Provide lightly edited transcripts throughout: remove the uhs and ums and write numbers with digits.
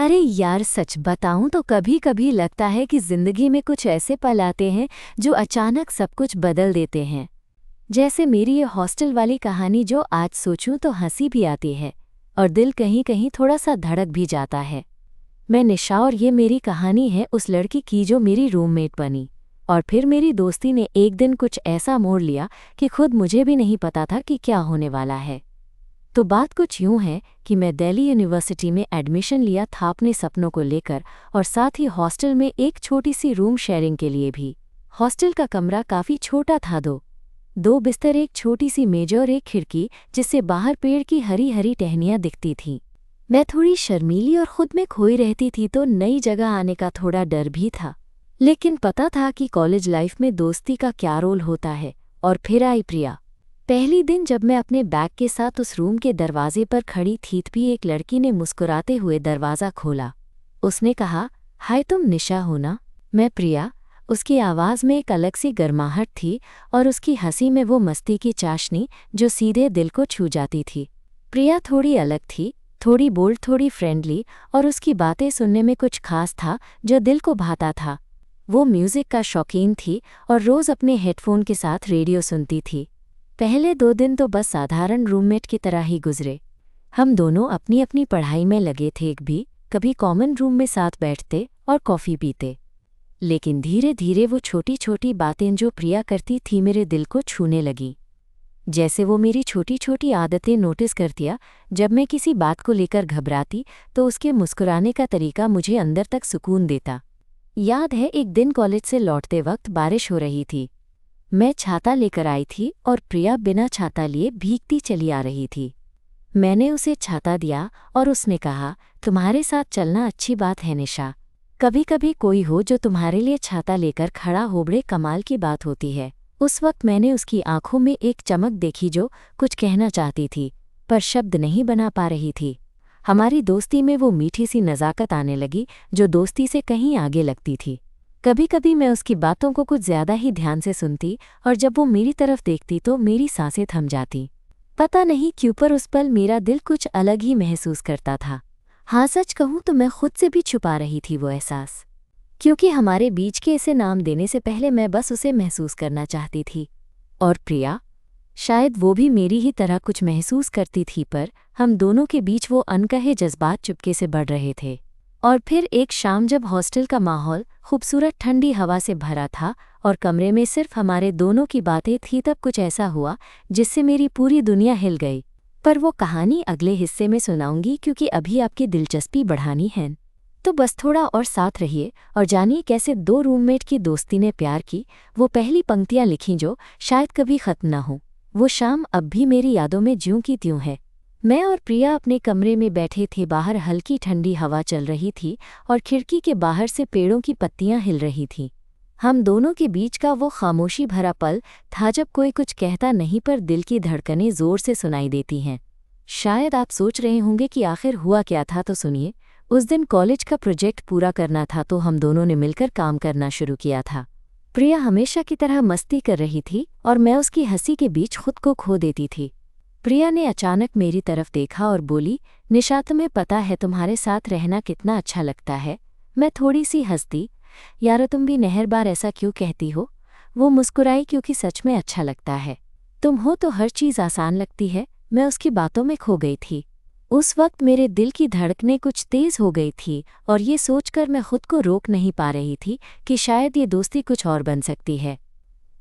अरे यार, सच बताऊं तो कभी कभी लगता है कि जिंदगी में कुछ ऐसे पल आते हैं जो अचानक सब कुछ बदल देते हैं। जैसे मेरी ये हॉस्टल वाली कहानी, जो आज सोचूं तो हंसी भी आती है और दिल कहीं कहीं थोड़ा सा धड़क भी जाता है। मैं निशा और ये मेरी कहानी है उस लड़की की जो मेरी रूममेट बनी। और फिर मेरी दोस्ती ने एक दिन कुछ ऐसा मोड़ लिया कि खुद मुझे भी नहीं पता था कि क्या होने वाला है। तो बात कुछ यूं है कि मैं दिल्ली यूनिवर्सिटी में एडमिशन लिया था अपने सपनों को लेकर, और साथ ही हॉस्टल में एक छोटी सी रूम शेयरिंग के लिए भी। हॉस्टल का कमरा काफ़ी छोटा था, दो बिस्तर, एक छोटी सी मेज और एक खिड़की जिससे बाहर पेड़ की हरी हरी टहनियाँ दिखती थीं। मैं थोड़ी शर्मीली और खुद में खोई रहती थी, तो नई जगह आने का थोड़ा डर भी था। लेकिन पता था कि कॉलेज लाइफ में दोस्ती का क्या रोल होता है। और फिर आई प्रिया। पहली दिन जब मैं अपने बैग के साथ उस रूम के दरवाजे पर खड़ी थी, तभी एक लड़की ने मुस्कुराते हुए दरवाज़ा खोला। उसने कहा, हाय, तुम निशा हो ना? मैं प्रिया। उसकी आवाज़ में एक अलग सी गर्माहट थी और उसकी हंसी में वो मस्ती की चाशनी जो सीधे दिल को छू जाती थी। प्रिया थोड़ी अलग थी, थोड़ी बोल्ड, थोड़ी फ्रेंडली, और उसकी बातें सुनने में कुछ खास था जो दिल को भाता था। वो म्यूज़िक का शौकीन थी और रोज़ अपने हेडफोन के साथ रेडियो सुनती थी। पहले 2 दिन तो बस साधारण रूममेट की तरह ही गुजरे। हम दोनों अपनी अपनी पढ़ाई में लगे थे, कभी कॉमन रूम में साथ बैठते और कॉफ़ी पीते। लेकिन धीरे धीरे वो छोटी छोटी बातें जो प्रिया करती थी मेरे दिल को छूने लगी। जैसे वो मेरी छोटी छोटी आदतें नोटिस करती। जब मैं किसी बात को लेकर घबराती तो उसके मुस्कुराने का तरीका मुझे अंदर तक सुकून देता। याद है, एक दिन कॉलेज से लौटते वक्त बारिश हो रही थी। मैं छाता लेकर आई थी और प्रिया बिना छाता लिए भीगती चली आ रही थी। मैंने उसे छाता दिया और उसने कहा, तुम्हारे साथ चलना अच्छी बात है निशा। कभी कभी कोई हो जो तुम्हारे लिए छाता लेकर खड़ा हो, बड़े कमाल की बात होती है। उस वक्त मैंने उसकी आंखों में एक चमक देखी जो कुछ कहना चाहती थी पर शब्द नहीं बना पा रही थी। हमारी दोस्ती में वो मीठी सी नज़ाकत आने लगी जो दोस्ती से कहीं आगे लगती थी। कभी कभी मैं उसकी बातों को कुछ ज्यादा ही ध्यान से सुनती और जब वो मेरी तरफ देखती तो मेरी सांसें थम जाती। पता नहीं क्यों, पर उस पल मेरा दिल कुछ अलग ही महसूस करता था। हाँ, सच कहूँ तो मैं खुद से भी छुपा रही थी वो एहसास, क्योंकि हमारे बीच के इसे नाम देने से पहले मैं बस उसे महसूस करना चाहती थी। और प्रिया, शायद वो भी मेरी ही तरह कुछ महसूस करती थी, पर हम दोनों के बीच वो अनकहे जज्बात चुपके से बढ़ रहे थे। और फिर एक शाम जब हॉस्टल का माहौल खूबसूरत ठंडी हवा से भरा था और कमरे में सिर्फ हमारे दोनों की बातें थी, तब कुछ ऐसा हुआ जिससे मेरी पूरी दुनिया हिल गई। पर वो कहानी अगले हिस्से में सुनाऊंगी, क्योंकि अभी आपकी दिलचस्पी बढ़ानी है। तो बस थोड़ा और साथ रहिए और जानिए कैसे 2 रूममेट की दोस्ती ने प्यार की वो पहली पंक्तियां लिखीं जो शायद कभी खत्म न हो। वो शाम अब भी मेरी यादों में ज्यों की त्यों है। मैं और प्रिया अपने कमरे में बैठे थे। बाहर हल्की ठंडी हवा चल रही थी और खिड़की के बाहर से पेड़ों की पत्तियां हिल रही थीं। हम दोनों के बीच का वो खामोशी भरा पल था जब कोई कुछ कहता नहीं पर दिल की धड़कनें जोर से सुनाई देती हैं। शायद आप सोच रहे होंगे कि आखिर हुआ क्या था, तो सुनिए। उस दिन कॉलेज का प्रोजेक्ट पूरा करना था, तो हम दोनों ने मिलकर काम करना शुरू किया था। प्रिया हमेशा की तरह मस्ती कर रही थी और मैं उसकी हंसी के बीच खुद को खो देती थी। प्रिया ने अचानक मेरी तरफ देखा और बोली, निशा, तुम्हें पता है तुम्हारे साथ रहना कितना अच्छा लगता है? मैं थोड़ी सी हंसती, यार तुम भी नहर बार ऐसा क्यों कहती हो? वो मुस्कुराई, क्योंकि सच में अच्छा लगता है। तुम हो तो हर चीज़ आसान लगती है। मैं उसकी बातों में खो गई थी। उस वक्त मेरे दिल की धड़कनें कुछ तेज़ हो गई थी और ये सोचकर मैं खुद को रोक नहीं पा रही थी कि शायद ये दोस्ती कुछ और बन सकती है।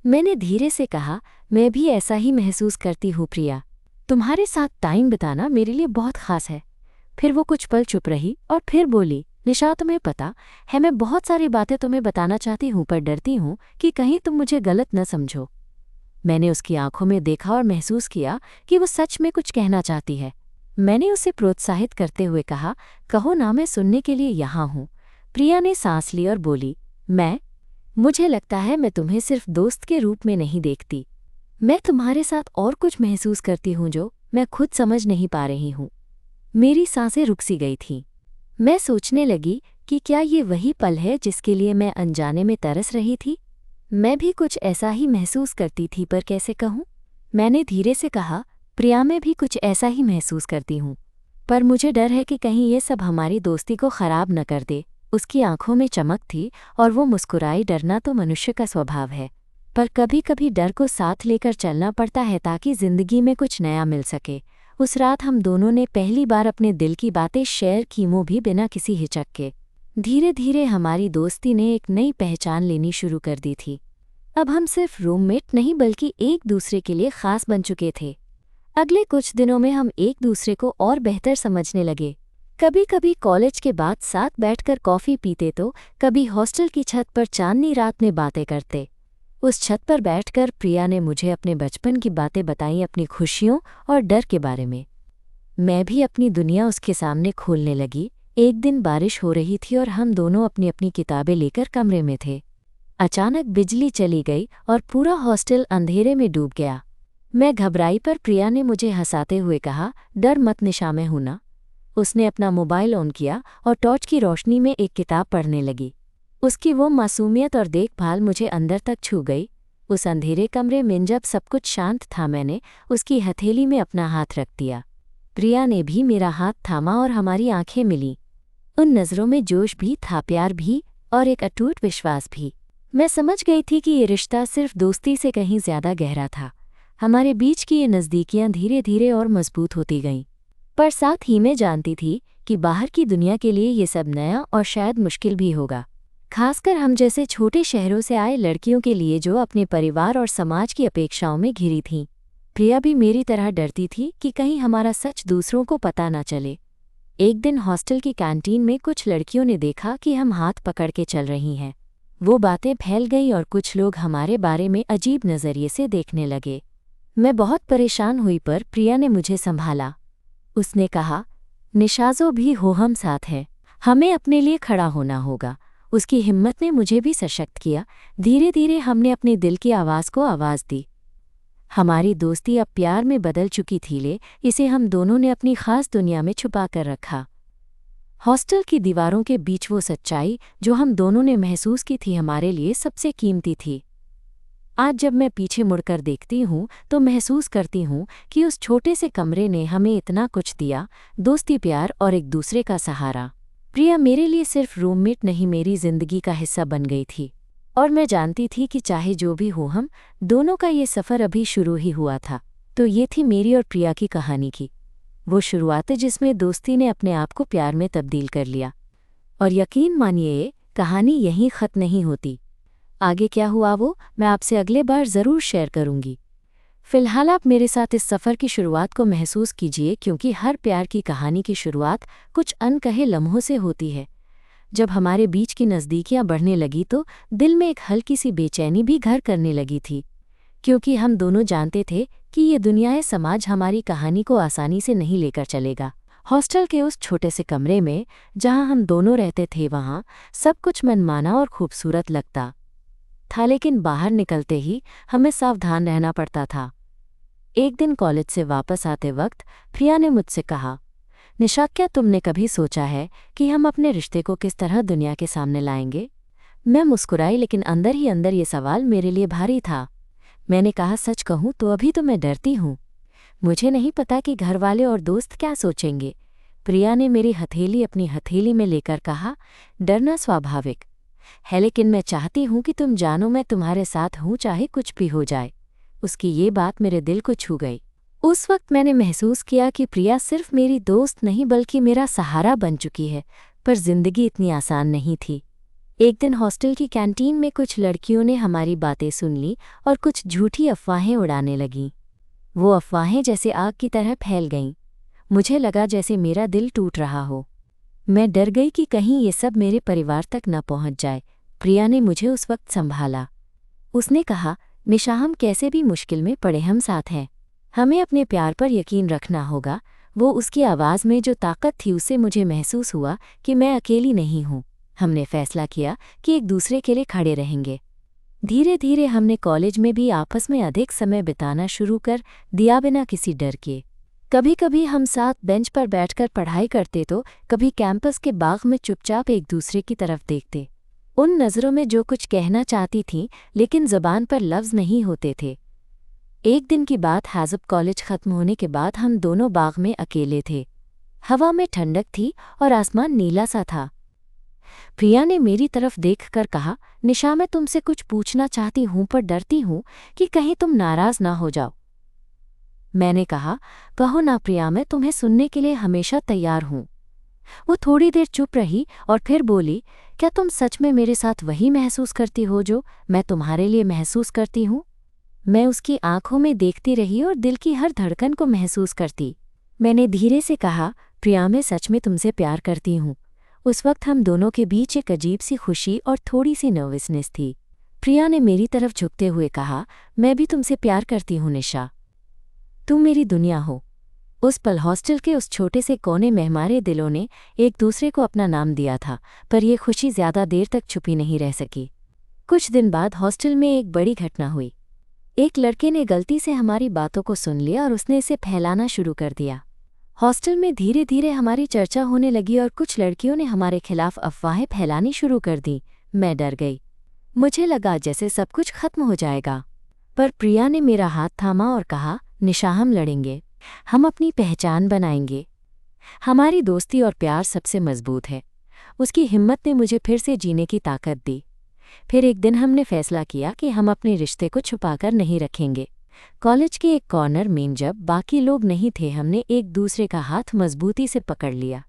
मैंने धीरे से कहा, मैं भी ऐसा ही महसूस करती हूँ प्रिया। तुम्हारे साथ टाइम बिताना मेरे लिए बहुत ख़ास है। फिर वो कुछ पल चुप रही और फिर बोली, निशा, तुम्हें पता है मैं बहुत सारी बातें तुम्हें बताना चाहती हूँ, पर डरती हूँ कि कहीं तुम मुझे गलत न समझो। मैंने उसकी आंखों में देखा और महसूस किया कि वो सच में कुछ कहना चाहती है। मैंने उसे प्रोत्साहित करते हुए कहा, कहो ना, मैं सुनने के लिए यहाँ हूँ। प्रिया ने सांस ली और बोली, मुझे लगता है मैं तुम्हें सिर्फ दोस्त के रूप में नहीं देखती। मैं तुम्हारे साथ और कुछ महसूस करती हूँ जो मैं खुद समझ नहीं पा रही हूँ। मेरी सांसें रुक सी गई थीं। मैं सोचने लगी कि क्या ये वही पल है जिसके लिए मैं अनजाने में तरस रही थी? मैं भी कुछ ऐसा ही महसूस करती थी, पर कैसे कहूँ? मैंने धीरे से कहा, प्रिया, मैं भी कुछ ऐसा ही महसूस करती हूँ। पर मुझे डर है कि कहीं ये सब हमारी दोस्ती को खराब न कर दे। उसकी आंखों में चमक थी और वो मुस्कुराई। डरना तो मनुष्य का स्वभाव है, पर कभी कभी डर को साथ लेकर चलना पड़ता है ताकि जिंदगी में कुछ नया मिल सके। उस रात हम दोनों ने पहली बार अपने दिल की बातें शेयर की, वो भी बिना किसी हिचक के। धीरे धीरे हमारी दोस्ती ने एक नई पहचान लेनी शुरू कर दी थी। अब हम सिर्फ रूममेट नहीं बल्कि एक दूसरे के लिए खास बन चुके थे। अगले कुछ दिनों में हम एक दूसरे को और बेहतर समझने लगे। कभी कभी कॉलेज के बाद साथ बैठकर कॉफ़ी पीते तो कभी हॉस्टल की छत पर चांदनी रात में बातें करते। उस छत पर बैठकर प्रिया ने मुझे अपने बचपन की बातें बताईं, अपनी खुशियों और डर के बारे में। मैं भी अपनी दुनिया उसके सामने खोलने लगी। एक दिन बारिश हो रही थी और हम दोनों अपनी अपनी किताबें लेकर कमरे में थे। अचानक बिजली चली गई और पूरा हॉस्टल अंधेरे में डूब गया। मैं घबराई, पर प्रिया ने मुझे हंसाते हुए कहा, डर मत निशा, मैं हूं ना। उसने अपना मोबाइल ऑन किया और टॉर्च की रोशनी में एक किताब पढ़ने लगी। उसकी वो मासूमियत और देखभाल मुझे अंदर तक छू गई। उस अंधेरे कमरे में जब सब कुछ शांत था, मैंने उसकी हथेली में अपना हाथ रख दिया। प्रिया ने भी मेरा हाथ थामा और हमारी आंखें मिलीं। उन नज़रों में जोश भी था, प्यार भी और एक अटूट विश्वास भी। मैं समझ गई थी कि ये रिश्ता सिर्फ दोस्ती से कहीं ज्यादा गहरा था। हमारे बीच की ये नज़दीकियां धीरे धीरे और मजबूत होती गईं। पर साथ ही मैं जानती थी कि बाहर की दुनिया के लिए ये सब नया और शायद मुश्किल भी होगा, खासकर हम जैसे छोटे शहरों से आए लड़कियों के लिए जो अपने परिवार और समाज की अपेक्षाओं में घिरी थीं। प्रिया भी मेरी तरह डरती थी कि कहीं हमारा सच दूसरों को पता न चले। एक दिन हॉस्टल की कैंटीन में कुछ लड़कियों ने देखा कि हम हाथ पकड़ के चल रही हैं। वो बातें फैल गईं और कुछ लोग हमारे बारे में अजीब नज़रिए से देखने लगे। मैं बहुत परेशान हुई, पर प्रिया ने मुझे संभाला। उसने कहा, निशाज़ो भी हो, हम साथ हैं, हमें अपने लिए खड़ा होना होगा। उसकी हिम्मत ने मुझे भी सशक्त किया। धीरे धीरे हमने अपने दिल की आवाज़ को आवाज़ दी। हमारी दोस्ती अब प्यार में बदल चुकी थी, इसे हम दोनों ने अपनी खास दुनिया में छुपा कर रखा। हॉस्टल की दीवारों के बीच वो सच्चाई जो हम दोनों ने महसूस की थी हमारे लिए सबसे कीमती थी। आज जब मैं पीछे मुड़कर देखती हूँ तो महसूस करती हूँ कि उस छोटे से कमरे ने हमें इतना कुछ दिया, दोस्ती, प्यार और एक दूसरे का सहारा। प्रिया मेरे लिए सिर्फ रूममेट नहीं, मेरी जिंदगी का हिस्सा बन गई थी। और मैं जानती थी कि चाहे जो भी हो, हम दोनों का ये सफ़र अभी शुरू ही हुआ था। तो ये थी मेरी और प्रिया की कहानी की वो शुरुआत जिसमें दोस्ती ने अपने आप को प्यार में तब्दील कर लिया। और यकीन मानिए, कहानी यहीं ख़त्म नहीं होती। आगे क्या हुआ वो मैं आपसे अगले बार ज़रूर शेयर करूंगी। फ़िलहाल आप मेरे साथ इस सफ़र की शुरुआत को महसूस कीजिए, क्योंकि हर प्यार की कहानी की शुरुआत कुछ अनकहे लम्हों से होती है। जब हमारे बीच की नज़दीकियां बढ़ने लगी तो दिल में एक हल्की सी बेचैनी भी घर करने लगी थी, क्योंकि हम दोनों जानते थे कि ये दुनियाए समाज हमारी कहानी को आसानी से नहीं लेकर चलेगा। हॉस्टल के उस छोटे से कमरे में जहां हम दोनों रहते थे, वहां सब कुछ मनमाना और खूबसूरत लगता था, लेकिन बाहर निकलते ही हमें सावधान रहना पड़ता था। एक दिन कॉलेज से वापस आते वक्त प्रिया ने मुझसे कहा, निशा, क्या तुमने कभी सोचा है कि हम अपने रिश्ते को किस तरह दुनिया के सामने लाएंगे? मैं मुस्कुराई, लेकिन अंदर ही अंदर ये सवाल मेरे लिए भारी था। मैंने कहा, सच कहूँ तो अभी तो मैं डरती हूँ। मुझे नहीं पता कि घर वाले और दोस्त क्या सोचेंगे। प्रिया ने मेरी हथेली अपनी हथेली में लेकर कहा, डरना स्वाभाविक है, लेकिन मैं चाहती हूँ कि तुम जानो मैं तुम्हारे साथ हूँ, चाहे कुछ भी हो जाए। उसकी ये बात मेरे दिल को छू गई। उस वक्त मैंने महसूस किया कि प्रिया सिर्फ मेरी दोस्त नहीं बल्कि मेरा सहारा बन चुकी है। पर जिंदगी इतनी आसान नहीं थी। एक दिन हॉस्टल की कैंटीन में कुछ लड़कियों ने हमारी बातें सुन ली और कुछ झूठी अफवाहें उड़ाने लगीं। वो अफवाहें जैसे आग की तरह फैल गईं। मुझे लगा जैसे मेरा दिल टूट रहा हो। मैं डर गई कि कहीं ये सब मेरे परिवार तक न पहुंच जाए। प्रिया ने मुझे उस वक्त संभाला। उसने कहा, निशा, हम कैसे भी मुश्किल में पड़े, हम साथ हैं। हमें अपने प्यार पर यकीन रखना होगा। वो उसकी आवाज़ में जो ताकत थी, उससे मुझे महसूस हुआ कि मैं अकेली नहीं हूँ। हमने फैसला किया कि एक दूसरे के लिए खड़े रहेंगे। धीरे धीरे हमने कॉलेज में भी आपस में अधिक समय बिताना शुरू कर दिया, बिना किसी डर के। कभी कभी हम साथ बेंच पर बैठकर पढ़ाई करते तो कभी कैंपस के बाग में चुपचाप एक दूसरे की तरफ देखते। उन नज़रों में जो कुछ कहना चाहती थीं, लेकिन ज़बान पर लफ्ज़ नहीं होते थे। एक दिन की बात है, जब कॉलेज ख़त्म होने के बाद हम दोनों बाग में अकेले थे। हवा में ठंडक थी और आसमान नीला सा था। प्रिया ने मेरी तरफ देखकर कहा, निशा मैं तुमसे कुछ पूछना चाहती हूँ पर डरती हूँ कि कहीं तुम नाराज ना हो जाओ। मैंने कहा, कहो ना प्रिया, मैं तुम्हें सुनने के लिए हमेशा तैयार हूँ। वो थोड़ी देर चुप रही और फिर बोली, क्या तुम सच में मेरे साथ वही महसूस करती हो जो मैं तुम्हारे लिए महसूस करती हूँ? मैं उसकी आंखों में देखती रही और दिल की हर धड़कन को महसूस करती। मैंने धीरे से कहा, प्रिया मैं सच में तुमसे प्यार करती हूँ। उस वक्त हम दोनों के बीच एक अजीब सी खुशी और थोड़ी सी नर्वसनेस थी। प्रिया ने मेरी तरफ झुकते हुए कहा, मैं भी तुमसे प्यार करती हूँ निशा, तुम मेरी दुनिया हो। उस पल हॉस्टल के उस छोटे से कोने में हमारे दिलों ने एक दूसरे को अपना नाम दिया था, पर यह खुशी ज्यादा देर तक छुपी नहीं रह सकी। कुछ दिन बाद हॉस्टल में एक बड़ी घटना हुई। एक लड़के ने गलती से हमारी बातों को सुन लिया और उसने इसे फैलाना शुरू कर दिया। हॉस्टल में धीरे धीरे हमारी चर्चा होने लगी और कुछ लड़कियों ने हमारे खिलाफ अफवाहें फैलानी शुरू कर दी। मैं डर गई। मुझे लगा जैसे सब कुछ खत्म हो जाएगा, पर प्रिया ने मेरा हाथ थामा और कहा, निशा हम लड़ेंगे, हम अपनी पहचान बनाएंगे। हमारी दोस्ती और प्यार सबसे मजबूत है। उसकी हिम्मत ने मुझे फिर से जीने की ताकत दी। फिर एक दिन हमने फैसला किया कि हम अपने रिश्ते को छुपाकर नहीं रखेंगे। कॉलेज के एक कॉर्नर में जब बाकी लोग नहीं थे, हमने एक दूसरे का हाथ मजबूती से पकड़ लिया।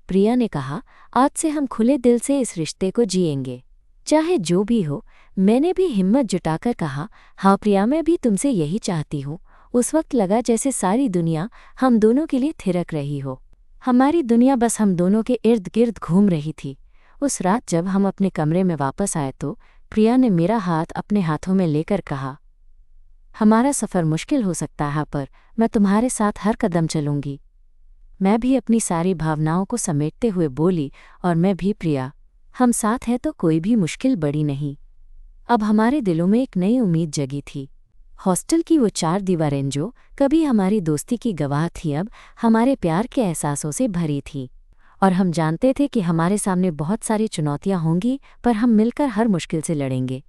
प्रिया ने कहा, आज से हम खुले दिल से इस रिश्ते को जिएंगे, चाहे जो भी हो। मैंने भी हिम्मत जुटाकर कहा, हाँ प्रिया, मैं भी तुमसे यही चाहती हूँ। उस वक्त लगा जैसे सारी दुनिया हम दोनों के लिए थिरक रही हो। हमारी दुनिया बस हम दोनों के इर्द गिर्द घूम रही थी। उस रात जब हम अपने कमरे में वापस आए तो प्रिया ने मेरा हाथ अपने हाथों में लेकर कहा, हमारा सफ़र मुश्किल हो सकता है पर मैं तुम्हारे साथ हर कदम चलूंगी। मैं भी अपनी सारी भावनाओं को समेटते हुए बोली, और मैं भी प्रिया, हम साथ हैं तो कोई भी मुश्किल बड़ी नहीं। अब हमारे दिलों में एक नई उम्मीद जगी थी। हॉस्टल की वो 4 दीवारें जो कभी हमारी दोस्ती की गवाह थी, अब हमारे प्यार के एहसासों से भरी थी। और हम जानते थे कि हमारे सामने बहुत सारी चुनौतियां होंगी, पर हम मिलकर हर मुश्किल से लड़ेंगे।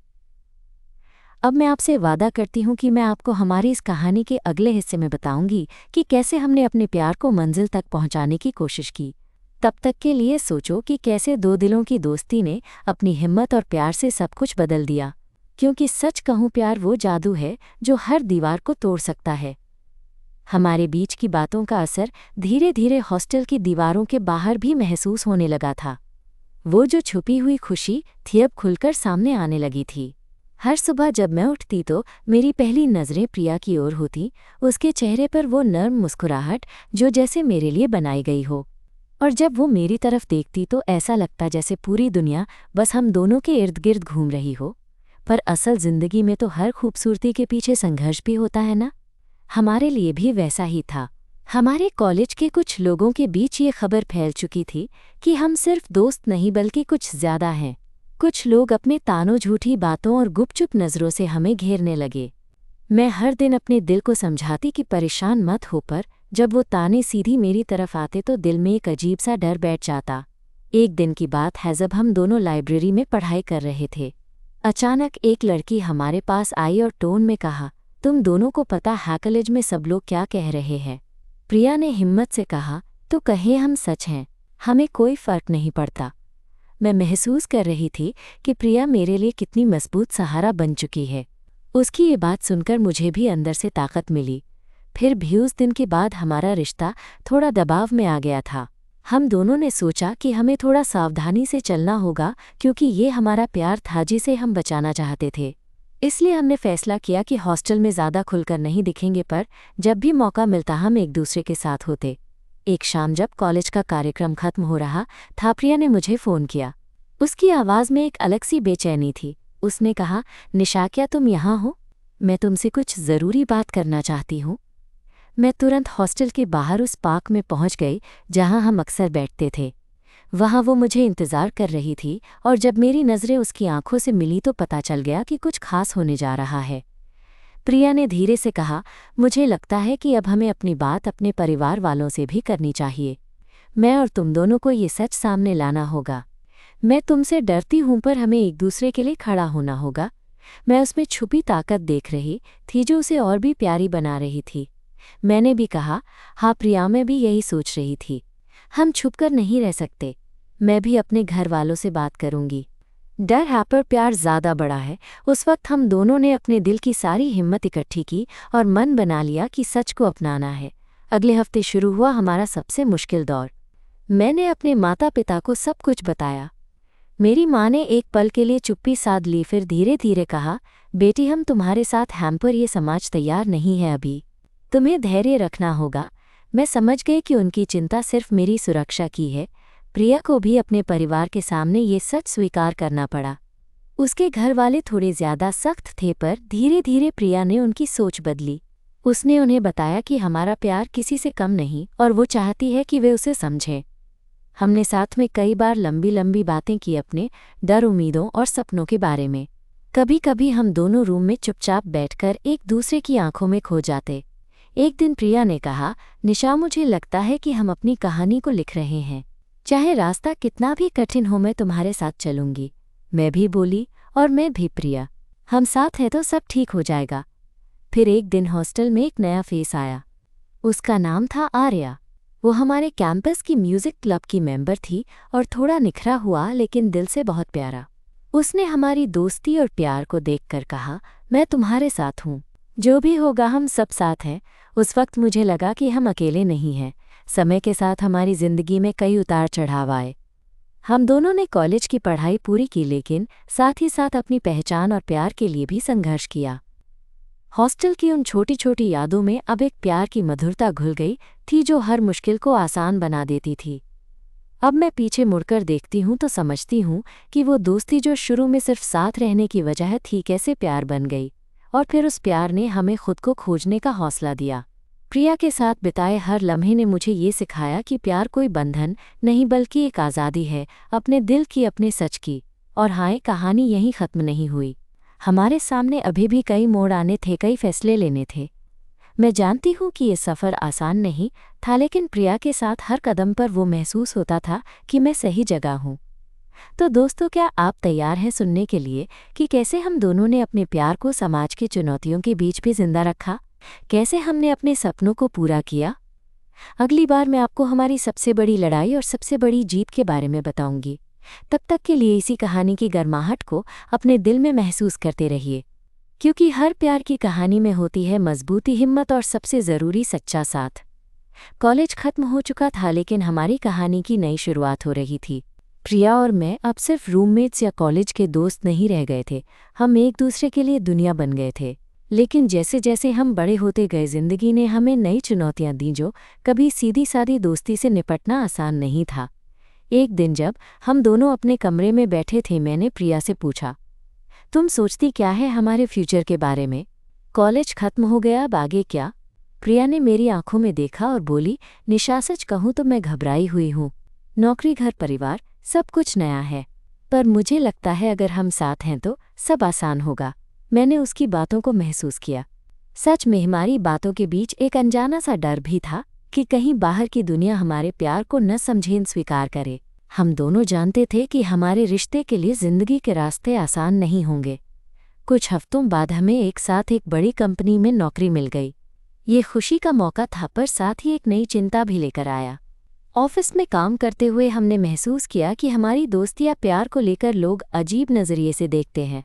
अब मैं आपसे वादा करती हूँ कि मैं आपको हमारी इस कहानी के अगले हिस्से में बताऊंगी कि कैसे हमने अपने प्यार को मंजिल तक पहुंचाने की कोशिश की। तब तक के लिए सोचो कि कैसे 2 दिलों की दोस्ती ने अपनी हिम्मत और प्यार से सब कुछ बदल दिया। क्योंकि सच कहूँ, प्यार वो जादू है जो हर दीवार को तोड़ सकता है। हमारे बीच की बातों का असर धीरे धीरे हॉस्टल की दीवारों के बाहर भी महसूस होने लगा था। वो जो छुपी हुई खुशी थी अब खुलकर सामने आने लगी थी। हर सुबह जब मैं उठती तो मेरी पहली नज़रें प्रिया की ओर होती, उसके चेहरे पर वो नर्म मुस्कुराहट जो जैसे मेरे लिए बनाई गई हो। और जब वो मेरी तरफ देखती तो ऐसा लगता जैसे पूरी दुनिया बस हम दोनों के इर्द गिर्द घूम रही हो। पर असल जिंदगी में तो हर खूबसूरती के पीछे संघर्ष भी होता है ना। हमारे लिए भी वैसा ही था। हमारे कॉलेज के कुछ लोगों के बीच ये खबर फैल चुकी थी कि हम सिर्फ दोस्त नहीं बल्कि कुछ ज्यादा हैं। कुछ लोग अपने तानों, झूठी बातों और गुपचुप नज़रों से हमें घेरने लगे। मैं हर दिन अपने दिल को समझाती कि परेशान मत हो, पर जब वो ताने सीधी मेरी तरफ आते तो दिल में एक अजीब सा डर बैठ जाता। एक दिन की बात है, जब हम दोनों लाइब्रेरी में पढ़ाई कर रहे थे। अचानक एक लड़की हमारे पास आई और टोन में कहा, तुम दोनों को पता है कॉलेज में सब लोग क्या कह रहे हैं? प्रिया ने हिम्मत से कहा, तो कहे हम सच हैं, हमें कोई फर्क नहीं पड़ता। मैं महसूस कर रही थी कि प्रिया मेरे लिए कितनी मजबूत सहारा बन चुकी है। उसकी ये बात सुनकर मुझे भी अंदर से ताकत मिली। फिर भी उस दिन के बाद हमारा रिश्ता थोड़ा दबाव में आ गया था। हम दोनों ने सोचा कि हमें थोड़ा सावधानी से चलना होगा, क्योंकि ये हमारा प्यार था जिसे हम बचाना चाहते थे। इसलिए हमने फैसला किया कि हॉस्टल में ज़्यादा खुलकर नहीं दिखेंगे, पर जब भी मौका मिलता हम एक दूसरे के साथ होते। एक शाम जब कॉलेज का कार्यक्रम खत्म हो रहा था, प्रिया ने मुझे फ़ोन किया। उसकी आवाज़ में एक अलग सी बेचैनी थी। उसने कहा, निशा क्या तुम यहाँ हो? मैं तुमसे कुछ ज़रूरी बात करना चाहती हूँ। मैं तुरंत हॉस्टल के बाहर उस पार्क में पहुँच गई जहाँ हम अक्सर बैठते थे। वहाँ वो मुझे इंतज़ार कर रही थी, और जब मेरी नज़रें उसकी आंखों से मिली तो पता चल गया कि कुछ खास होने जा रहा है। प्रिया ने धीरे से कहा, मुझे लगता है कि अब हमें अपनी बात अपने परिवार वालों से भी करनी चाहिए। मैं और तुम दोनों को ये सच सामने लाना होगा। मैं तुमसे डरती हूँ, पर हमें एक दूसरे के लिए खड़ा होना होगा। मैं उसमें छुपी ताकत देख रही थी जो उसे और भी प्यारी बना रही थी। मैंने भी कहा, हाँ प्रिया, मैं भी यही सोच रही थी। हम छुपकर नहीं रह सकते। मैं भी अपने घर वालों से बात करूंगी। डर है पर प्यार ज़्यादा बड़ा है। उस वक्त हम दोनों ने अपने दिल की सारी हिम्मत इकट्ठी की और मन बना लिया कि सच को अपनाना है। अगले हफ्ते शुरू हुआ हमारा सबसे मुश्किल दौर। मैंने अपने माता पिता को सब कुछ बताया। मेरी माँ ने एक पल के लिए चुप्पी साध ली, फिर धीरे धीरे कहा, बेटी हम तुम्हारे साथ हैं पर ये समाज तैयार नहीं है अभी। तुम्हें धैर्य रखना होगा। मैं समझ गई कि उनकी चिंता सिर्फ मेरी सुरक्षा की है। प्रिया को भी अपने परिवार के सामने ये सच स्वीकार करना पड़ा। उसके घर वाले थोड़े ज्यादा सख्त थे पर धीरे धीरे प्रिया ने उनकी सोच बदली। उसने उन्हें बताया कि हमारा प्यार किसी से कम नहीं और वो चाहती है कि वे उसे समझें। हमने साथ में कई बार लंबी लंबी बातें की अपने डर, उम्मीदों और सपनों के बारे में। कभी कभी हम दोनों रूम में चुपचाप बैठकर एक दूसरे की आंखों में खो जाते। एक दिन प्रिया ने कहा, निशा मुझे लगता है कि हम अपनी कहानी को लिख रहे हैं। चाहे रास्ता कितना भी कठिन हो मैं तुम्हारे साथ चलूंगी। मैं भी बोली, और मैं भी प्रिया। हम साथ हैं तो सब ठीक हो जाएगा। फिर एक दिन हॉस्टल में एक नया फेस आया। उसका नाम था आर्या। वो हमारे कैंपस की म्यूजिक क्लब की मेंबर थी और थोड़ा निखरा हुआ लेकिन दिल से बहुत प्यारा। उसने हमारी दोस्ती और प्यार को देखकर कहा, मैं तुम्हारे साथ हूँ। जो भी होगा हम सब साथ हैं। उस वक्त मुझे लगा कि हम अकेले नहीं हैं। समय के साथ हमारी जिंदगी में कई उतार चढ़ाव आए। हम दोनों ने कॉलेज की पढ़ाई पूरी की लेकिन साथ ही साथ अपनी पहचान और प्यार के लिए भी संघर्ष किया। हॉस्टल की उन छोटी छोटी यादों में अब एक प्यार की मधुरता घुल गई थी जो हर मुश्किल को आसान बना देती थी। अब मैं पीछे मुड़कर देखती हूँ तो समझती हूँ कि वो दोस्ती जो शुरू में सिर्फ साथ रहने की वजह थी कैसे प्यार बन गई, और फिर उस प्यार ने हमें खुद को खोजने का हौसला दिया। प्रिया के साथ बिताए हर लम्हे ने मुझे ये सिखाया कि प्यार कोई बंधन नहीं बल्कि एक आज़ादी है, अपने दिल की, अपने सच की। और हाँ, कहानी यहीं ख़त्म नहीं हुई। हमारे सामने अभी भी कई मोड़ आने थे, कई फैसले लेने थे। मैं जानती हूँ कि ये सफ़र आसान नहीं था, लेकिन प्रिया के साथ हर कदम पर वो महसूस होता था कि मैं सही जगह हूँ। तो दोस्तों, क्या आप तैयार हैं सुनने के लिए कि कैसे हम दोनों ने अपने प्यार को समाज की चुनौतियों के बीच भी जिंदा रखा, कैसे हमने अपने सपनों को पूरा किया? अगली बार मैं आपको हमारी सबसे बड़ी लड़ाई और सबसे बड़ी जीत के बारे में बताऊंगी। तब तक के लिए इसी कहानी की गर्माहट को अपने दिल में महसूस करते रहिए, क्योंकि हर प्यार की कहानी में होती है मजबूती, हिम्मत और सबसे ज़रूरी सच्चा साथ। कॉलेज खत्म हो चुका था लेकिन हमारी कहानी की नई शुरुआत हो रही थी। प्रिया और मैं अब सिर्फ रूममेट्स या कॉलेज के दोस्त नहीं रह गए थे, हम एक दूसरे के लिए दुनिया बन गए थे। लेकिन जैसे जैसे हम बड़े होते गए ज़िंदगी ने हमें नई चुनौतियां दी जो कभी सीधी सादी दोस्ती से निपटना आसान नहीं था। एक दिन जब हम दोनों अपने कमरे में बैठे थे, मैंने प्रिया से पूछा, तुम सोचती क्या है हमारे फ्यूचर के बारे में? कॉलेज खत्म हो गया, अब आगे क्या? प्रिया ने मेरी आंखों में देखा और बोली, निशा सच कहूँ तो मैं घबराई हुई हूँ। नौकरी, घर, परिवार, सब कुछ नया है, पर मुझे लगता है अगर हम साथ हैं तो सब आसान होगा। मैंने उसकी बातों को महसूस किया। सच में हमारी बातों के बीच एक अनजाना सा डर भी था कि कहीं बाहर की दुनिया हमारे प्यार को न समझे, स्वीकार करे। हम दोनों जानते थे कि हमारे रिश्ते के लिए जिंदगी के रास्ते आसान नहीं होंगे। कुछ हफ्तों बाद हमें एक साथ एक बड़ी कंपनी में नौकरी मिल गई। ये खुशी का मौका था पर साथ ही एक नई चिंता भी लेकर आया। ऑफिस में काम करते हुए हमने महसूस किया कि हमारी दोस्ती या प्यार को लेकर लोग अजीब नज़रिए से देखते हैं।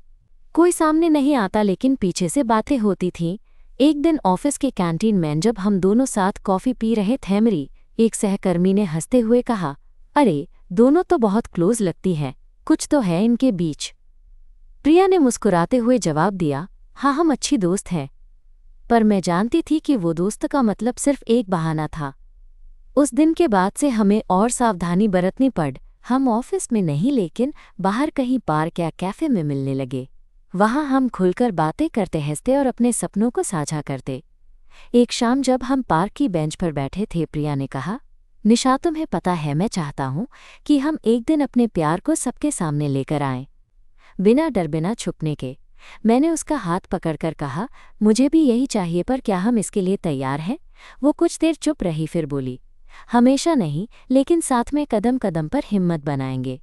कोई सामने नहीं आता लेकिन पीछे से बातें होती थीं। एक दिन ऑफिस के कैंटीन में जब हम दोनों साथ कॉफ़ी पी रहे थे, मेरी एक सहकर्मी ने हंसते हुए कहा, अरे दोनों तो बहुत क्लोज लगती हैं, कुछ तो है इनके बीच। प्रिया ने मुस्कुराते हुए जवाब दिया, हाँ हम अच्छी दोस्त हैं। पर मैं जानती थी कि वो दोस्त का मतलब सिर्फ एक बहाना था। उस दिन के बाद से हमें और सावधानी बरतनी पड़। हम ऑफिस में नहीं लेकिन बाहर कहीं पार्क या कैफे में मिलने लगे। वहाँ हम खुलकर बातें करते, हंसते और अपने सपनों को साझा करते। एक शाम जब हम पार्क की बेंच पर बैठे थे, प्रिया ने कहा, निशा तुम्हें पता है मैं चाहता हूँ कि हम एक दिन अपने प्यार को सबके सामने लेकर आएं, बिना डर, बिना छुपने के। मैंने उसका हाथ पकड़कर कहा, मुझे भी यही चाहिए, पर क्या हम इसके लिए तैयार हैं? वो कुछ देर चुप रही, फिर बोली, हमेशा नहीं, लेकिन साथ में कदम कदम पर हिम्मत बनाएंगे।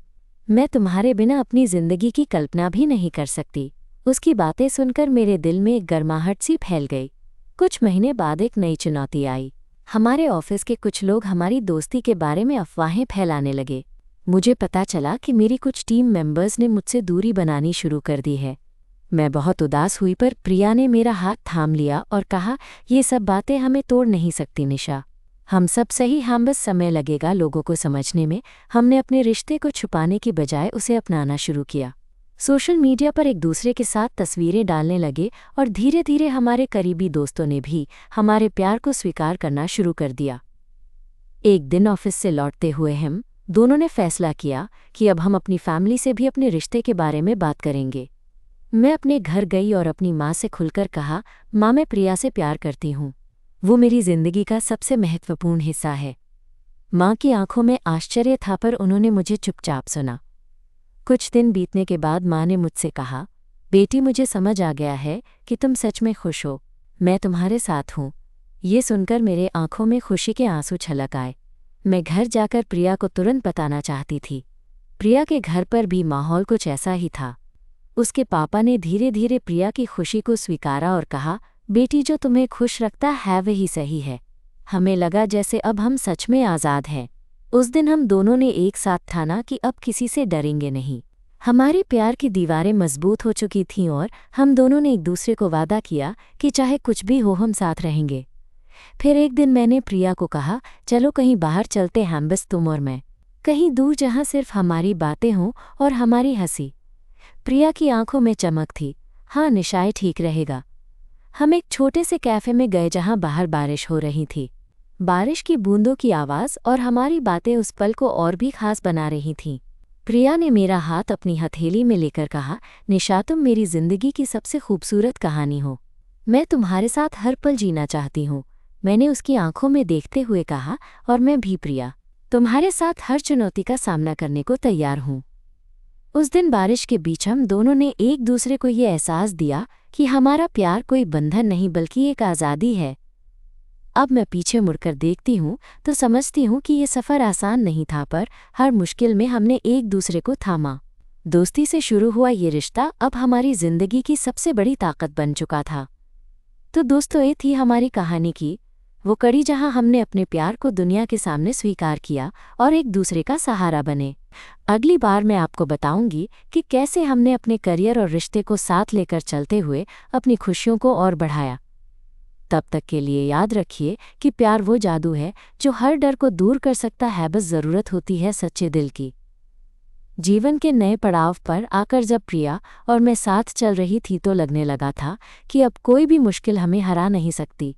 मैं तुम्हारे बिना अपनी जिंदगी की कल्पना भी नहीं कर सकती। उसकी बातें सुनकर मेरे दिल में एक गर्माहट सी फैल गई। कुछ महीने बाद एक नई चुनौती आई। हमारे ऑफिस के कुछ लोग हमारी दोस्ती के बारे में अफवाहें फैलाने लगे। मुझे पता चला कि मेरी कुछ टीम मेंबर्स ने मुझसे दूरी बनानी शुरू कर दी है। मैं बहुत उदास हुई, पर प्रिया ने मेरा हाथ थाम लिया और कहा, ये सब बातें हमें तोड़ नहीं सकती निशा। हम सब सही, हम बस समय लगेगा लोगों को समझने में। हमने अपने रिश्ते को छुपाने की बजाय उसे अपनाना शुरू किया। सोशल मीडिया पर एक दूसरे के साथ तस्वीरें डालने लगे और धीरे धीरे हमारे करीबी दोस्तों ने भी हमारे प्यार को स्वीकार करना शुरू कर दिया। एक दिन ऑफिस से लौटते हुए हम दोनों ने फैसला किया कि अब हम अपनी फैमिली से भी अपने रिश्ते के बारे में बात करेंगे। मैं अपने घर गई और अपनी माँ से खुलकर कहा, माँ, मैं प्रिया से प्यार करती हूँ। वो मेरी जिंदगी का सबसे महत्वपूर्ण हिस्सा है। माँ की आंखों में आश्चर्य था, पर उन्होंने मुझे चुपचाप सुना। कुछ दिन बीतने के बाद माँ ने मुझसे कहा, बेटी, मुझे समझ आ गया है कि तुम सच में खुश हो। मैं तुम्हारे साथ हूँ। ये सुनकर मेरे आंखों में खुशी के आंसू छलक आए। मैं घर जाकर प्रिया को तुरंत बताना चाहती थी। प्रिया के घर पर भी माहौल कुछ ऐसा ही था। उसके पापा ने धीरे धीरे प्रिया की खुशी को स्वीकारा और कहा, बेटी, जो तुम्हें खुश रखता है वही सही है। हमें लगा जैसे अब हम सच में आज़ाद हैं। उस दिन हम दोनों ने एक साथ ठाना कि अब किसी से डरेंगे नहीं। हमारे प्यार की दीवारें मजबूत हो चुकी थीं और हम दोनों ने एक दूसरे को वादा किया कि चाहे कुछ भी हो हम साथ रहेंगे। फिर एक दिन मैंने प्रिया को कहा, चलो कहीं बाहर चलते हैं, बस तुम और मैं, कहीं दूर जहाँ सिर्फ हमारी बातें हों और हमारी हंसी। प्रिया की आंखों में चमक थी। हाँ निशाए, ठीक रहेगा। हम एक छोटे से कैफे में गए जहाँ बाहर बारिश हो रही थी। बारिश की बूंदों की आवाज़ और हमारी बातें उस पल को और भी खास बना रही थीं। प्रिया ने मेरा हाथ अपनी हथेली में लेकर कहा, निशा, तुम मेरी जिंदगी की सबसे खूबसूरत कहानी हो। मैं तुम्हारे साथ हर पल जीना चाहती हूँ। मैंने उसकी आंखों में देखते हुए कहा, और मैं भी प्रिया, तुम्हारे साथ हर चुनौती का सामना करने को तैयार हूँ। उस दिन बारिश के बीच हम दोनों ने एक दूसरे को ये एहसास दिया कि हमारा प्यार कोई बंधन नहीं बल्कि एक आज़ादी है। अब मैं पीछे मुड़कर देखती हूँ तो समझती हूँ कि ये सफ़र आसान नहीं था, पर हर मुश्किल में हमने एक दूसरे को थामा। दोस्ती से शुरू हुआ ये रिश्ता अब हमारी ज़िंदगी की सबसे बड़ी ताकत बन चुका था। तो दोस्तों, ये थी हमारी कहानी की वो कड़ी जहाँ हमने अपने प्यार को दुनिया के सामने स्वीकार किया और एक दूसरे का सहारा बने। अगली बार मैं आपको बताऊंगी कि कैसे हमने अपने करियर और रिश्ते को साथ लेकर चलते हुए अपनी खुशियों को और बढ़ाया। तब तक के लिए याद रखिए कि प्यार वो जादू है जो हर डर को दूर कर सकता है, बस ज़रूरत होती है सच्चे दिल की। जीवन के नए पड़ाव पर आकर जब प्रिया और मैं साथ चल रही थी तो लगने लगा था कि अब कोई भी मुश्किल हमें हरा नहीं सकती।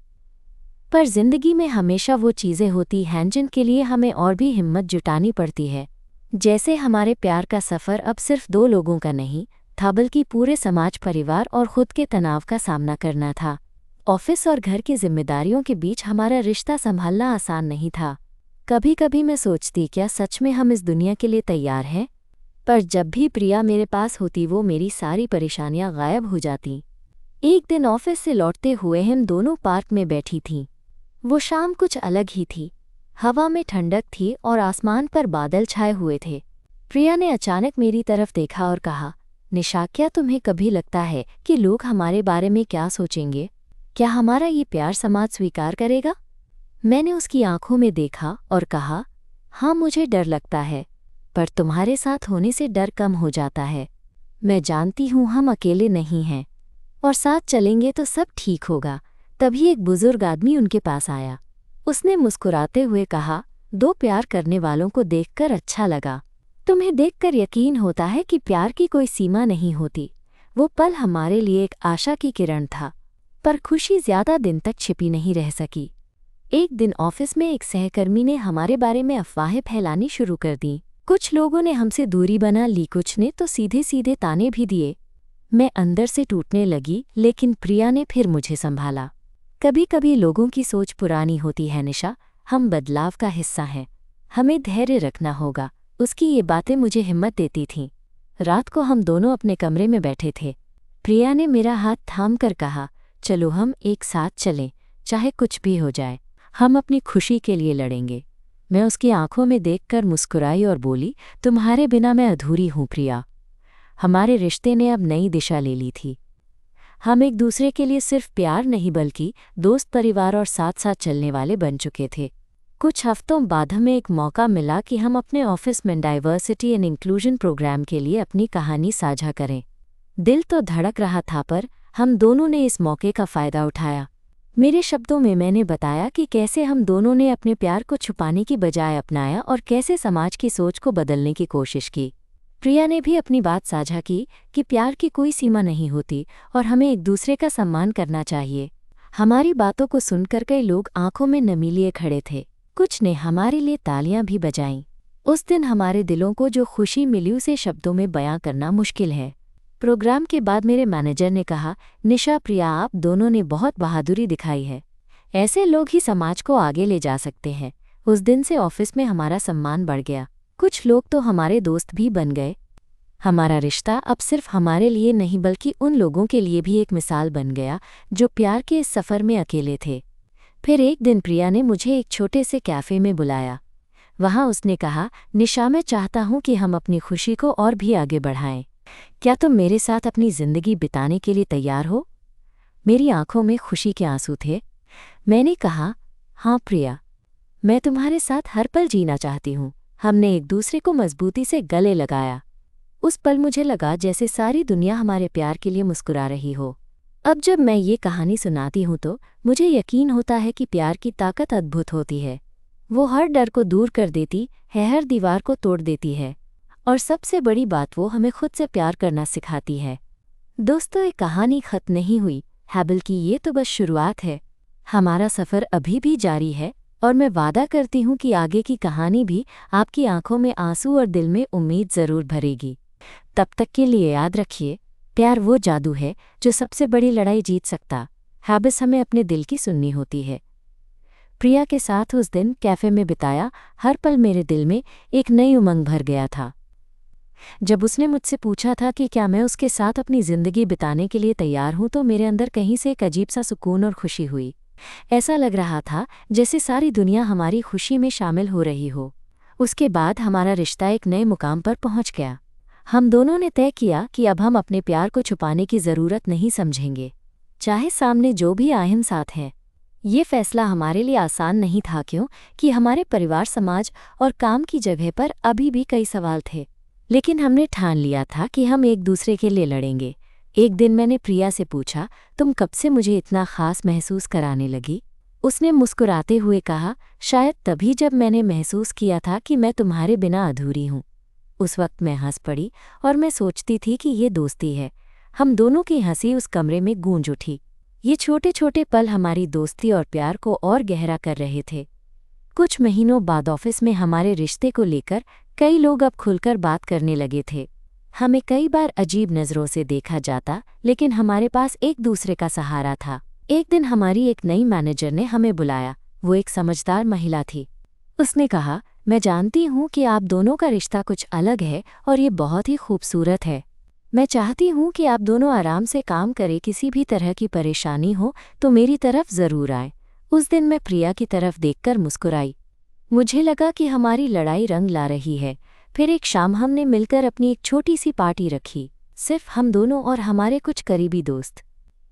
पर जिंदगी में हमेशा वो चीज़ें होती हैं जिनके लिए हमें और भी हिम्मत जुटानी पड़ती है। जैसे हमारे प्यार का सफ़र अब सिर्फ 2 लोगों का नहीं था, बल्कि पूरे समाज, परिवार और खुद के तनाव का सामना करना था। ऑफिस और घर की जिम्मेदारियों के बीच हमारा रिश्ता संभालना आसान नहीं था। कभी कभी मैं सोचती, क्या सच में हम इस दुनिया के लिए तैयार हैं? पर जब भी प्रिया मेरे पास होती वो मेरी सारी परेशानियां गायब हो जाती। एक दिन ऑफिस से लौटते हुए हम दोनों पार्क में बैठी थीं। वो शाम कुछ अलग ही थी। हवा में ठंडक थी और आसमान पर बादल छाए हुए थे। प्रिया ने अचानक मेरी तरफ देखा और कहा, निशा, क्या तुम्हें कभी लगता है कि लोग हमारे बारे में क्या सोचेंगे? क्या हमारा ये प्यार समाज स्वीकार करेगा? मैंने उसकी आंखों में देखा और कहा, हाँ, मुझे डर लगता है, पर तुम्हारे साथ होने से डर कम हो जाता है। मैं जानती हूँ हम अकेले नहीं हैं और साथ चलेंगे तो सब ठीक होगा। तभी एक बुजुर्ग आदमी उनके पास आया। उसने मुस्कुराते हुए कहा, 2 प्यार करने वालों को देखकर अच्छा लगा। तुम्हें देखकर यकीन होता है कि प्यार की कोई सीमा नहीं होती। वो पल हमारे लिए एक आशा की किरण था, पर खुशी ज्यादा दिन तक छिपी नहीं रह सकी। एक दिन ऑफिस में एक सहकर्मी ने हमारे बारे में अफवाहें फैलानी शुरू कर दी। कुछ लोगों ने हमसे दूरी बना ली, कुछ ने तो सीधे सीधे ताने भी दिए। मैं अंदर से टूटने लगी, लेकिन प्रिया ने फिर मुझे संभाला। कभी कभी लोगों की सोच पुरानी होती है निशा, हम बदलाव का हिस्सा हैं, हमें धैर्य रखना होगा। उसकी ये बातें मुझे हिम्मत देती थीं। रात को हम दोनों अपने कमरे में बैठे थे। प्रिया ने मेरा हाथ थाम कर कहा, चलो हम एक साथ चलें, चाहे कुछ भी हो जाए, हम अपनी खुशी के लिए लड़ेंगे। मैं उसकी आंखों में देखकर मुस्कुराई और बोली, तुम्हारे बिना मैं अधूरी हूँ प्रिया। हमारे रिश्ते ने अब नई दिशा ले ली थी। हम एक दूसरे के लिए सिर्फ प्यार नहीं बल्कि दोस्त, परिवार और साथ साथ चलने वाले बन चुके थे। कुछ हफ्तों बाद हमें एक मौका मिला कि हम अपने ऑफिस में डाइवर्सिटी एंड इंक्लूजन प्रोग्राम के लिए अपनी कहानी साझा करें। दिल तो धड़क रहा था, पर हम दोनों ने इस मौके का फ़ायदा उठाया। मेरे शब्दों में मैंने बताया कि कैसे हम दोनों ने अपने प्यार को छुपाने की बजाय अपनाया और कैसे समाज की सोच को बदलने की कोशिश की। प्रिया ने भी अपनी बात साझा की कि प्यार की कोई सीमा नहीं होती और हमें एक दूसरे का सम्मान करना चाहिए। हमारी बातों को सुनकर कई लोग आंखों में नमी लिए खड़े थे। कुछ ने हमारे लिए तालियां भी बजाईं। उस दिन हमारे दिलों को जो खुशी मिली उसे शब्दों में बयां करना मुश्किल है। प्रोग्राम के बाद मेरे मैनेजर ने कहा, निशा, प्रिया, आप दोनों ने बहुत बहादुरी दिखाई है। ऐसे लोग ही समाज को आगे ले जा सकते हैं। उस दिन से ऑफिस में हमारा सम्मान बढ़ गया। कुछ लोग तो हमारे दोस्त भी बन गए। हमारा रिश्ता अब सिर्फ हमारे लिए नहीं बल्कि उन लोगों के लिए भी एक मिसाल बन गया जो प्यार के इस सफ़र में अकेले थे। फिर एक दिन प्रिया ने मुझे एक छोटे से कैफ़े में बुलाया। वहाँ उसने कहा, निशा, मैं चाहता हूँ कि हम अपनी खुशी को और भी आगे बढ़ाएं। क्या तुम मेरे साथ अपनी ज़िंदगी बिताने के लिए तैयार हो? मेरी आंखों में खुशी के आंसू थे। मैंने कहा, हाँ प्रिया, मैं तुम्हारे साथ हर पल जीना चाहती हूँ। हमने एक दूसरे को मजबूती से गले लगाया। उस पल मुझे लगा जैसे सारी दुनिया हमारे प्यार के लिए मुस्कुरा रही हो। अब जब मैं ये कहानी सुनाती हूँ तो मुझे यकीन होता है कि प्यार की ताकत अद्भुत होती है। वो हर डर को दूर कर देती है, हर दीवार को तोड़ देती है और सबसे बड़ी बात, वो हमें खुद से प्यार करना सिखाती है। दोस्तों, ये कहानी खत्म नहीं हुई है, बल्कि ये तो बस शुरुआत है। हमारा सफ़र अभी भी जारी है और मैं वादा करती हूँ कि आगे की कहानी भी आपकी आंखों में आंसू और दिल में उम्मीद ज़रूर भरेगी। तब तक के लिए याद रखिए, प्यार वो जादू है जो सबसे बड़ी लड़ाई जीत सकता है, बस हमें अपने दिल की सुननी होती है। प्रिया के साथ उस दिन कैफ़े में बिताया हर पल मेरे दिल में एक नई उमंग भर गया था। जब उसने मुझसे पूछा था कि क्या मैं उसके साथ अपनी ज़िंदगी बिताने के लिए तैयार हूँ, तो मेरे अंदर कहीं से एक अजीब सा सुकून और खुशी हुई। ऐसा लग रहा था जैसे सारी दुनिया हमारी खुशी में शामिल हो रही हो। उसके बाद हमारा रिश्ता एक नए मुकाम पर पहुँच गया। हम दोनों ने तय किया कि अब हम अपने प्यार को छुपाने की ज़रूरत नहीं समझेंगे, चाहे सामने जो भी आए हम साथ हैं। ये फैसला हमारे लिए आसान नहीं था, क्योंकि हमारे परिवार, समाज और काम की जगह पर अभी भी कई सवाल थे। लेकिन हमने ठान लिया था कि हम एक दूसरे के लिए लड़ेंगे। एक दिन मैंने प्रिया से पूछा, तुम कब से मुझे इतना ख़ास महसूस कराने लगी? उसने मुस्कुराते हुए कहा, शायद तभी जब मैंने महसूस किया था कि मैं तुम्हारे बिना अधूरी हूँ। उस वक्त मैं हंस पड़ी और मैं सोचती थी कि ये दोस्ती है। हम दोनों की हंसी उस कमरे में गूंज उठी। ये छोटे छोटे पल हमारी दोस्ती और प्यार को और गहरा कर रहे थे। कुछ महीनों बाद ऑफिस में हमारे रिश्ते को लेकर कई लोग अब खुलकर बात करने लगे थे। हमें कई बार अजीब नज़रों से देखा जाता, लेकिन हमारे पास एक दूसरे का सहारा था। एक दिन हमारी एक नई मैनेजर ने हमें बुलाया। वो एक समझदार महिला थी। उसने कहा, मैं जानती हूँ कि आप दोनों का रिश्ता कुछ अलग है और ये बहुत ही खूबसूरत है। मैं चाहती हूँ कि आप दोनों आराम से काम करें। किसी भी तरह की परेशानी हो तो मेरी तरफ ज़रूर आए। उस दिन मैं प्रिया की तरफ देखकर मुस्कुराई। मुझे लगा कि हमारी लड़ाई रंग ला रही है। फिर एक शाम हमने मिलकर अपनी एक छोटी सी पार्टी रखी, सिर्फ हम दोनों और हमारे कुछ करीबी दोस्त।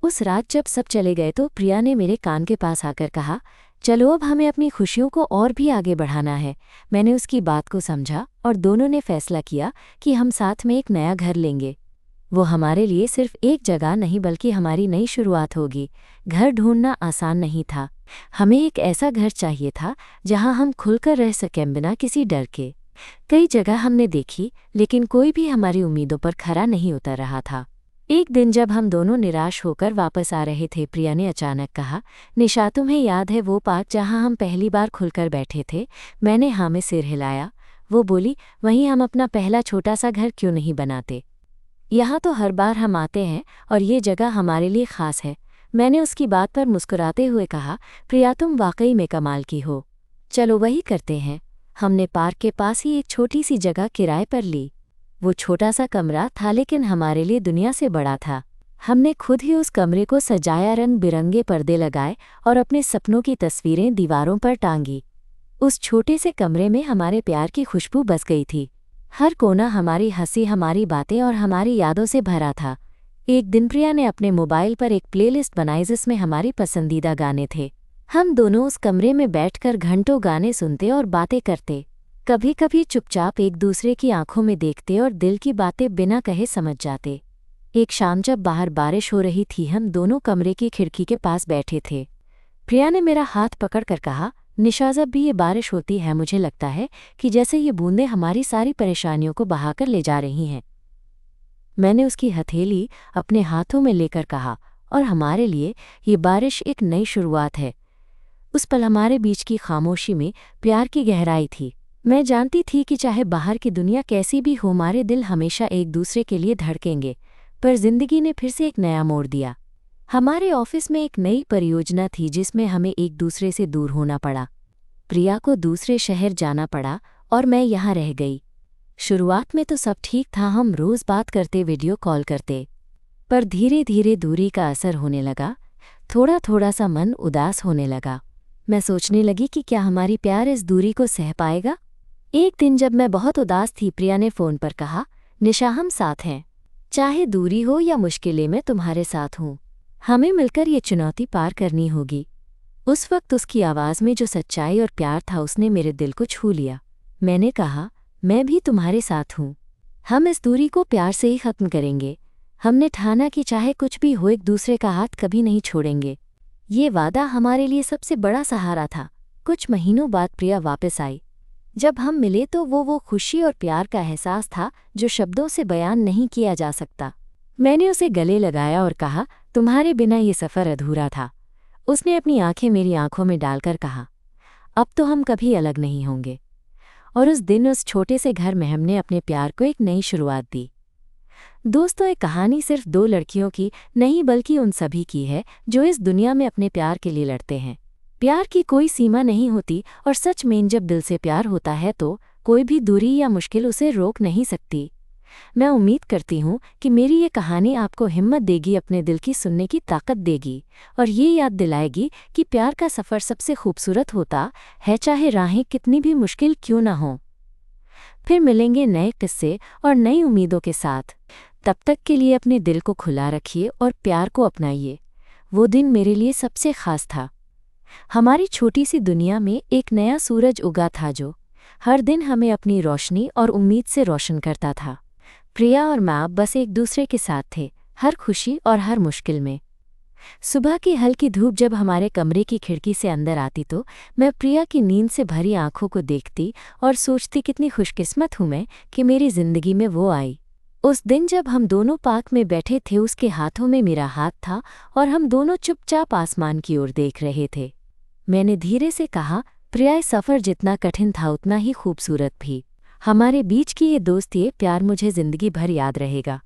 उस रात जब सब चले गए तो प्रिया ने मेरे कान के पास आकर कहा, चलो अब हमें अपनी खुशियों को और भी आगे बढ़ाना है। मैंने उसकी बात को समझा और दोनों ने फैसला किया कि हम साथ में एक नया घर लेंगे। वो हमारे लिए सिर्फ एक जगह नहीं बल्कि हमारी नई शुरुआत होगी। घर ढूंढना आसान नहीं था। हमें एक ऐसा घर चाहिए था जहां हम खुलकर रह सकें बिना किसी डर के। कई जगह हमने देखी, लेकिन कोई भी हमारी उम्मीदों पर खरा नहीं उतर रहा था। एक दिन जब हम दोनों निराश होकर वापस आ रहे थे, प्रिया ने अचानक कहा, निशा, तुम्हें याद है वो पार्क जहां हम पहली बार खुलकर बैठे थे? मैंने हाँ में सिर हिलाया। वो बोली, वहीं हम अपना पहला छोटा सा घर क्यों नहीं बनाते? यहाँ तो हर बार हम आते हैं और ये जगह हमारे लिए ख़ास है। मैंने उसकी बात पर मुस्कुराते हुए कहा, प्रिया, तुम वाकई में कमाल की हो। चलो वही करते हैं। हमने पार्क के पास ही एक छोटी सी जगह किराए पर ली। वो छोटा सा कमरा था, लेकिन हमारे लिए दुनिया से बड़ा था। हमने खुद ही उस कमरे को सजाया, रंग बिरंगे पर्दे लगाए और अपने सपनों की तस्वीरें दीवारों पर टांगी। उस छोटे से कमरे में हमारे प्यार की खुशबू बस गई थी। हर कोना हमारी हंसी, हमारी बातें और हमारी यादों से भरा था। एक दिन प्रिया ने अपने मोबाइल पर एक प्लेलिस्ट बनाई जिसमें हमारी पसंदीदा गाने थे। हम दोनों उस कमरे में बैठकर घंटों गाने सुनते और बातें करते, कभी कभी चुपचाप एक दूसरे की आंखों में देखते और दिल की बातें बिना कहे समझ जाते। एक शाम जब बाहर बारिश हो रही थी, हम दोनों कमरे की खिड़की के पास बैठे थे। प्रिया ने मेरा हाथ पकड़कर कहा, निशा, जब भी ये बारिश होती है मुझे लगता है कि जैसे ये बूंदें हमारी सारी परेशानियों को बहाकर ले जा रही हैं। मैंने उसकी हथेली अपने हाथों में लेकर कहा, और हमारे लिए ये बारिश एक नई शुरुआत है। उस पल हमारे बीच की खामोशी में प्यार की गहराई थी। मैं जानती थी कि चाहे बाहर की दुनिया कैसी भी हो, हमारे दिल हमेशा एक दूसरे के लिए धड़केंगे। पर जिंदगी ने फिर से एक नया मोड़ दिया। हमारे ऑफिस में एक नई परियोजना थी जिसमें हमें एक दूसरे से दूर होना पड़ा। प्रिया को दूसरे शहर जाना पड़ा और मैं यहाँ रह गई। शुरुआत में तो सब ठीक था, हम रोज़ बात करते, वीडियो कॉल करते। पर धीरे धीरे दूरी का असर होने लगा। थोड़ा थोड़ा सा मन उदास होने लगा। मैं सोचने लगी कि क्या हमारी प्यार इस दूरी को सह पाएगा। एक दिन जब मैं बहुत उदास थी, प्रिया ने फ़ोन पर कहा, निशा, हम साथ हैं। चाहे दूरी हो या मुश्किलें, मैं तुम्हारे साथ हूँ। हमें मिलकर ये चुनौती पार करनी होगी। उस वक्त उसकी आवाज़ में जो सच्चाई और प्यार था, उसने मेरे दिल को छू लिया। मैंने कहा, मैं भी तुम्हारे साथ हूँ। हम इस दूरी को प्यार से ही ख़त्म करेंगे। हमने ठाना कि चाहे कुछ भी हो, एक दूसरे का हाथ कभी नहीं छोड़ेंगे। ये वादा हमारे लिए सबसे बड़ा सहारा था। कुछ महीनों बाद प्रिया वापस आई। जब हम मिले तो वो खुशी और प्यार का एहसास था जो शब्दों से बयान नहीं किया जा सकता। मैंने उसे गले लगाया और कहा, तुम्हारे बिना ये सफ़र अधूरा था। उसने अपनी आंखें मेरी आंखों में डालकर कहा, अब तो हम कभी अलग नहीं होंगे। और उस दिन उस छोटे से घर में हमने अपने प्यार को एक नई शुरुआत दी। दोस्तों, एक कहानी सिर्फ दो लड़कियों की नहीं बल्कि उन सभी की है जो इस दुनिया में अपने प्यार के लिए लड़ते हैं। प्यार की कोई सीमा नहीं होती और सच में जब दिल से प्यार होता है तो कोई भी दूरी या मुश्किल उसे रोक नहीं सकती। मैं उम्मीद करती हूँ कि मेरी ये कहानी आपको हिम्मत देगी, अपने दिल की सुनने की ताकत देगी और ये याद दिलाएगी कि प्यार का सफ़र सबसे खूबसूरत होता है, चाहे राहें कितनी भी मुश्किल क्यों ना हों। फिर मिलेंगे नए किस्से और नई उम्मीदों के साथ। तब तक के लिए अपने दिल को खुला रखिए और प्यार को अपनाइए। वो दिन मेरे लिए सबसे ख़ास था। हमारी छोटी सी दुनिया में एक नया सूरज उगा था जो हर दिन हमें अपनी रोशनी और उम्मीद से रोशन करता था। प्रिया और मैं बस एक दूसरे के साथ थे, हर खुशी और हर मुश्किल में। सुबह की हल्की धूप जब हमारे कमरे की खिड़की से अंदर आती तो मैं प्रिया की नींद से भरी आंखों को देखती और सोचती कितनी खुशकिस्मत हूँ मैं कि मेरी जिंदगी में वो आई। उस दिन जब हम दोनों पार्क में बैठे थे, उसके हाथों में मेरा हाथ था और हम दोनों चुपचाप आसमान की ओर देख रहे थे। मैंने धीरे से कहा, प्रिया, सफ़र जितना कठिन था उतना ही खूबसूरत भी। हमारे बीच की ये दोस्ती, ये प्यार मुझे ज़िंदगी भर याद रहेगा।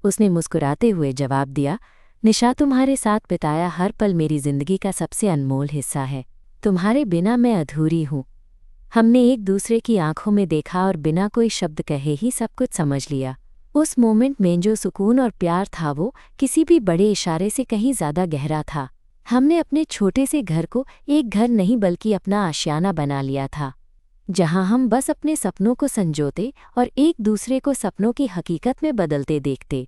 उसने मुस्कुराते हुए जवाब दिया, निशा, तुम्हारे साथ बिताया हर पल मेरी ज़िंदगी का सबसे अनमोल हिस्सा है। तुम्हारे बिना मैं अधूरी हूँ। हमने एक दूसरे की आंखों में देखा और बिना कोई शब्द कहे ही सब कुछ समझ लिया। उस मोमेंट में जो सुकून और प्यार था वो किसी भी बड़े इशारे से कहीं ज़्यादा गहरा था। हमने अपने छोटे से घर को एक घर नहीं बल्कि अपना आशियाना बना लिया था, जहां हम बस अपने सपनों को संजोते और एक दूसरे को सपनों की हकीकत में बदलते देखते।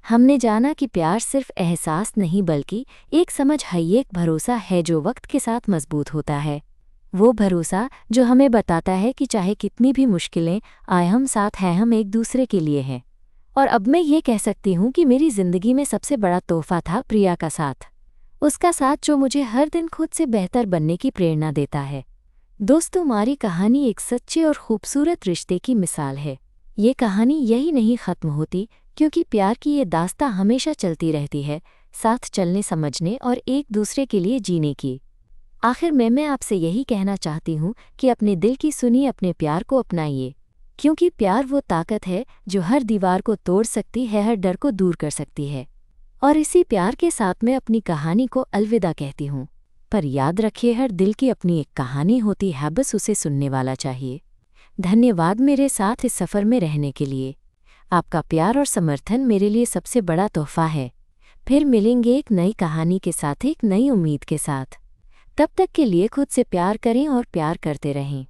हमने जाना कि प्यार सिर्फ एहसास नहीं बल्कि एक समझ है, एक भरोसा है जो वक्त के साथ मजबूत होता है। वो भरोसा जो हमें बताता है कि चाहे कितनी भी मुश्किलें आए, हम साथ हैं, हम एक दूसरे के लिए हैं। और अब मैं ये कह सकती हूँ कि मेरी ज़िंदगी में सबसे बड़ा तोहफा था प्रिया का साथ। उसका साथ जो मुझे हर दिन खुद से बेहतर बनने की प्रेरणा देता है। दोस्तों, हमारी कहानी एक सच्चे और खूबसूरत रिश्ते की मिसाल है। ये कहानी यही नहीं ख़त्म होती, क्योंकि प्यार की ये दास्तां हमेशा चलती रहती है, साथ चलने, समझने और एक दूसरे के लिए जीने की। आखिर में मैं आपसे यही कहना चाहती हूँ कि अपने दिल की सुनिए, अपने प्यार को अपनाइए, क्योंकि प्यार वो ताकत है जो हर दीवार को तोड़ सकती है, हर डर को दूर कर सकती है। और इसी प्यार के साथ मैं अपनी कहानी को अलविदा कहती हूँ। पर याद रखिए, हर दिल की अपनी एक कहानी होती है, बस उसे सुनने वाला चाहिए। धन्यवाद मेरे साथ इस सफ़र में रहने के लिए। आपका प्यार और समर्थन मेरे लिए सबसे बड़ा तोहफा है। फिर मिलेंगे एक नई कहानी के साथ, एक नई उम्मीद के साथ। तब तक के लिए खुद से प्यार करें और प्यार करते रहें।